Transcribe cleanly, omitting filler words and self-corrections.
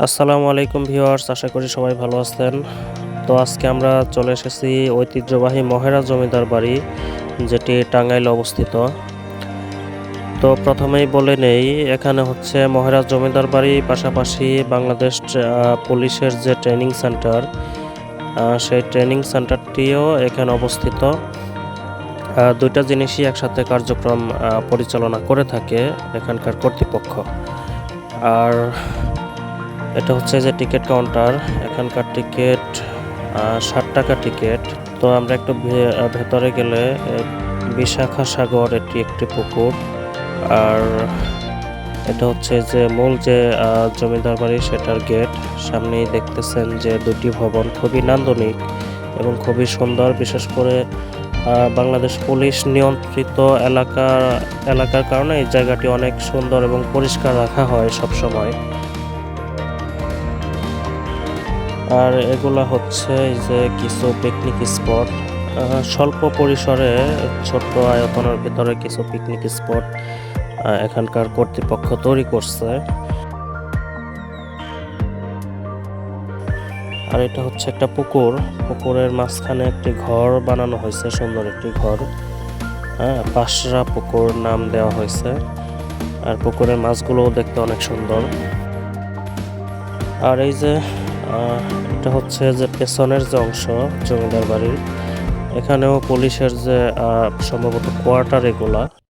আসসালামু আলাইকুম ভিউয়ার্স, আশা করি সবাই ভালো আছেন। তো আজকে আমরা চলে এসেছি ঐতিহ্যবাহী মহেরা জমিদার বাড়ি, যেটি টাঙ্গাইলে অবস্থিত। তো প্রথমেই বলে নেই, এখানে হচ্ছে মহেরা জমিদার বাড়ি পাশাপাশি বাংলাদেশ পুলিশের যে ট্রেনিং সেন্টার, সেই ট্রেনিং সেন্টারটিও এখানে অবস্থিত। দুইটা জিনিসই একসাথে কার্যক্রম পরিচালনা করে থাকে এখানকার কর্তৃপক্ষ। আর এটা হচ্ছে যে টিকিট কাউন্টার, এখানকার টিকিট 60 টাকা টিকিট। তো আমরা একটু ভেতরে গেলে বিশাখা সাগর এটি একটি পুকুর। আর এটা হচ্ছে যে মূল যে জমিদার বাড়ি সেটার গেট। সামনেই দেখতেছেন যে দুটি ভবন খুবই নান্দনিক এবং খুবই সুন্দর, বিশেষ করে বাংলাদেশ পুলিশ নিয়ন্ত্রিত এলাকার কারণে এই জায়গাটি অনেক সুন্দর এবং পরিষ্কার রাখা হয় সব সময়। আর এগুলা হচ্ছে এই যে কিছু পিকনিক স্পট, স্বল্প পরিসরে ছোট্ট আয়তনের ভিতরে কিছু পিকনিক স্পট এখানকার কর্তৃপক্ষ তৈরি করছে। আর এটা হচ্ছে একটা পুকুর, পুকুরের মাঝখানে একটি ঘর বানানো হয়েছে, সুন্দর একটি ঘর। পাশরা পুকুর নাম দেওয়া হয়েছে। আর পুকুরের মাছগুলোও দেখতে অনেক সুন্দর। আর এই যে এটা হচ্ছে যে পেছনের যে অংশ জমিদার বাড়ির, এখানেও পুলিশের যে সম্ভবত কোয়ার্টার এগুলা,